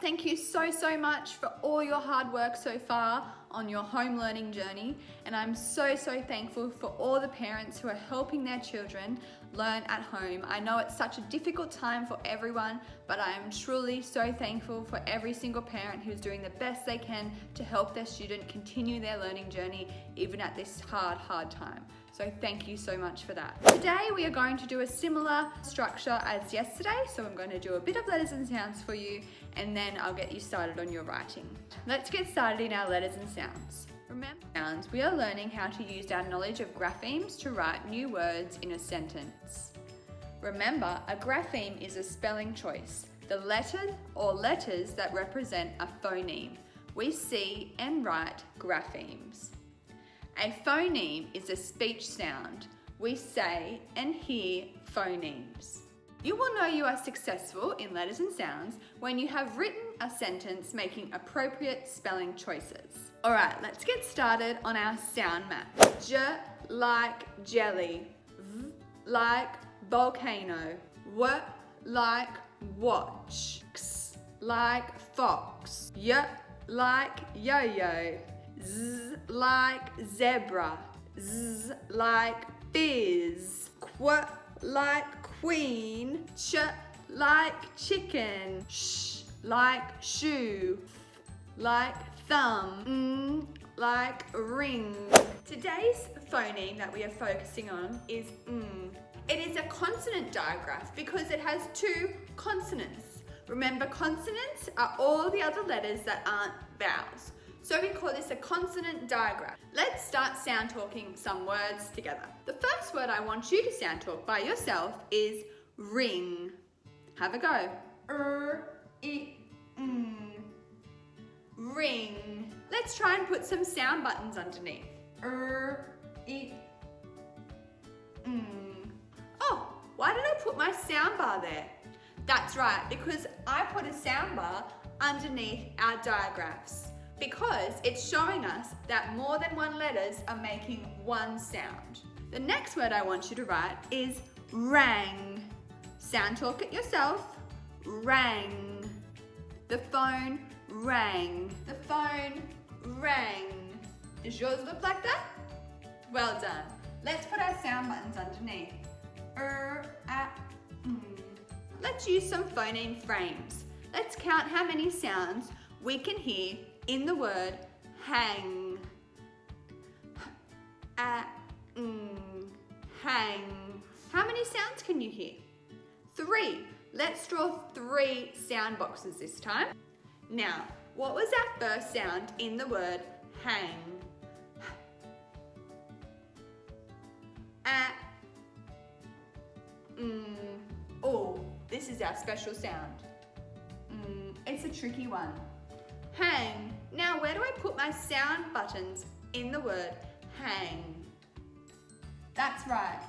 Thank you so much for all your hard work so far on your home learning journey, and I'm so thankful for all the parents who are helping their children learn at home. I know it's such a difficult time for everyone, but I am truly so thankful for every single parent who's doing the best they can to help their student continue their learning journey even at this hard time. So thank you so much for that. Today we are going to do a similar structure as yesterday. So I'm going to do a bit of letters and sounds for you, and then I'll get you started on your writing. Let's get started in our letters and sounds. Remember sounds, we are learning how to use our knowledge of graphemes to write new words in a sentence. Remember, a grapheme is a spelling choice, the letter or letters that represent a phoneme. We see and write graphemes. A phoneme is a speech sound. We say and hear phonemes. You will know you are successful in letters and sounds when you have written a sentence making appropriate spelling choices. Alright, let's get started on our sound map. J like jelly. V like volcano. W like watch. X like fox. Y like yo-yo. Z like zebra. Z like fizz. Qu like queen. Ch like chicken. Sh like shoe. Th like thumb. Like ring. Today's phoneme that we are focusing on is It is a consonant digraph because it has two consonants. Remember, consonants are all the other letters that aren't vowels. So we call this a consonant digraph. Let's start sound talking some words together. The first word I want you to sound talk by yourself is ring. Have a go. Ring. Let's try and put some sound buttons underneath. Oh, why did I put my sound bar there? That's right, because I put a sound bar underneath our digraphs, because it's showing us that more than one letters are making one sound. The next word I want you to write is rang. Sound talk it yourself. Rang. The phone rang. The phone rang. Does yours look like that? Well done. Let's put our sound buttons underneath. Let's use some phoneme frames. Let's count how many sounds we can hear in the word hang. Hang. How many sounds can you hear? 3. Let's draw 3 sound boxes this time. Now, what was our first sound in the word hang? Oh, this is our special sound. It's a tricky one. Hang. Now, where do I put my sound buttons in the word hang? That's right.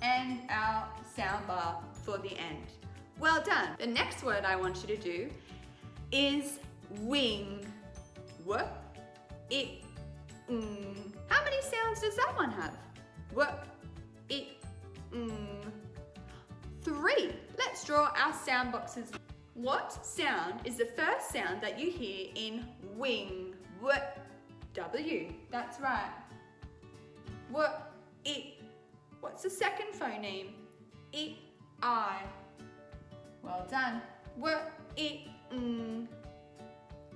And our sound bar for the end. Well done. The next word I want you to do is wing. How many sounds does that one have? 3. Let's draw our sound boxes. What sound is the first sound that you hear in wing? W. That's right. What's the second phoneme? I. Well done.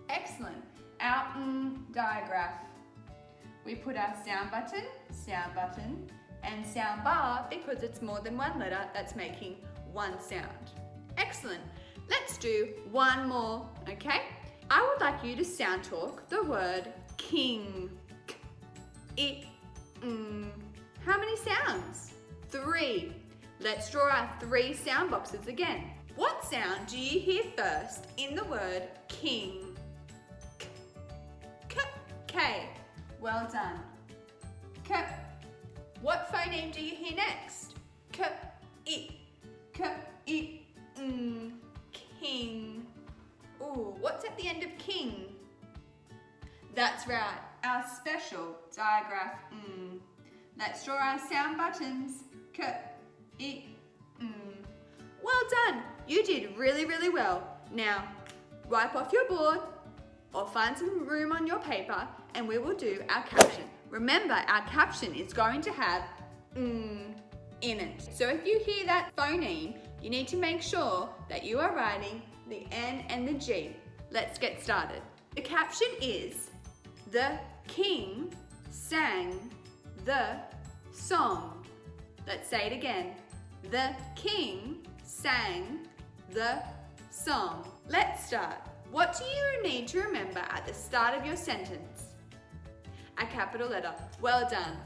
Excellent. Our digraph. We put our sound button, and sound bar because it's more than one letter that's making one sound. Excellent. Let's do one more, okay? I would like you to sound talk the word king. How many sounds? 3. Let's draw our 3 sound boxes again. What sound do you hear first in the word king? K. Well done. K. What phoneme do you hear next? King. Ooh, what's at the end of king? That's right, our special digraph. Let's draw our sound buttons. Well done. You did really, really well. Now, wipe off your board or find some room on your paper and we will do our caption. Remember, our caption is going to have in it. So if you hear that phoneme, you need to make sure that you are writing the N and the G. Let's get started. The caption is, the king sang the song. Let's say it again. The king sang the song. Let's start. What do you need to remember at the start of your sentence? A capital letter. Well done.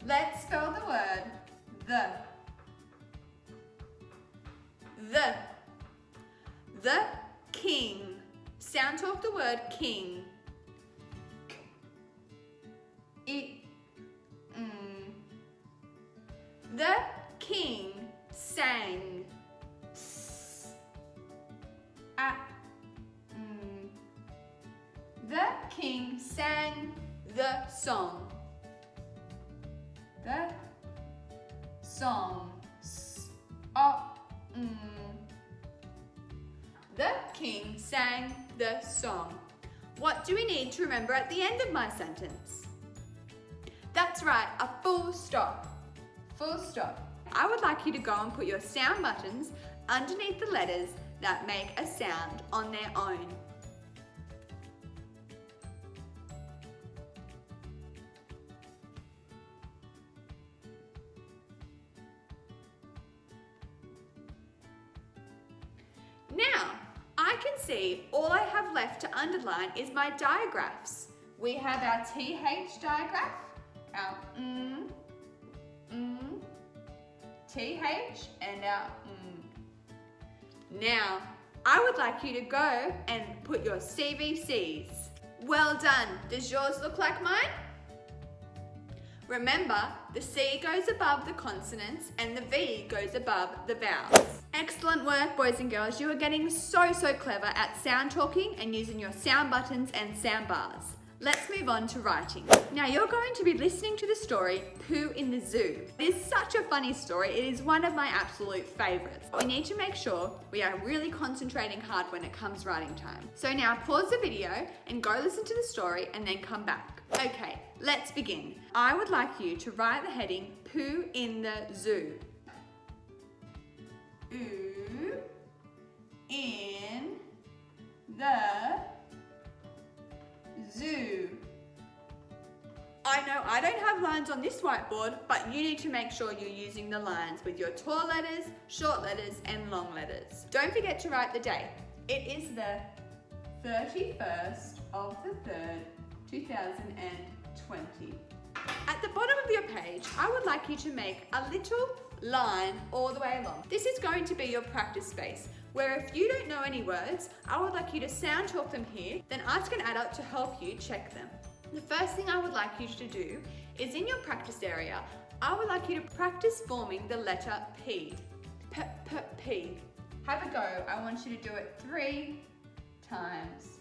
Let's spell the word the. The king. Sound talk the word king. The king sang. The king sang the song. The song. The king sang the song. What do we need to remember at the end of my sentence? That's right, a full stop. Full stop. I would like you to go and put your sound buttons underneath the letters that make a sound on their own. Now, I can see all I have left to underline is my digraphs. We have our TH digraph, our TH, and our Now, I would like you to go and put your CVCs. Well done. Does yours look like mine? Remember, the C goes above the consonants and the V goes above the vowels. Excellent work, boys and girls. You are getting so clever at sound talking and using your sound buttons and sound bars. Let's move on to writing. Now you're going to be listening to the story, Pooh in the Zoo. It is such a funny story. It is one of my absolute favorites. We need to make sure we are really concentrating hard when it comes writing time. So now pause the video and go listen to the story and then come back. Okay, let's begin. I would like you to write the heading, Pooh in the Zoo. Pooh in the zoo. I know I don't have lines on this whiteboard, but you need to make sure you're using the lines with your tall letters, short letters, and long letters. Don't forget to write the date. It is the 31st of the 3rd, 2020. At the bottom of your page, I would like you to make a little line all the way along. This is going to be your practice space, where if you don't know any words, I would like you to sound talk them here, then ask an adult to help you check them. The first thing I would like you to do is in your practice area, I would like you to practice forming the letter P. P. Have a go. I want you to do it 3 times.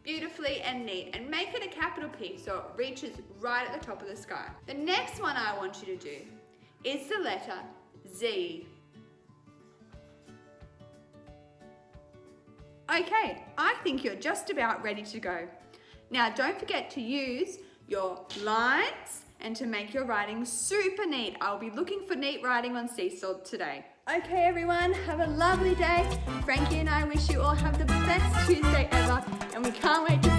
Beautifully and neat, and make it a capital P so it reaches right at the top of the sky. The next one I want you to do is the letter Z. Okay, I think you're just about ready to go. Now don't forget to use your lines and to make your writing super neat. I'll be looking for neat writing on Seesaw today. Okay everyone, have a lovely day. Frankie and I wish you all have the best Tuesday ever, and we can't wait to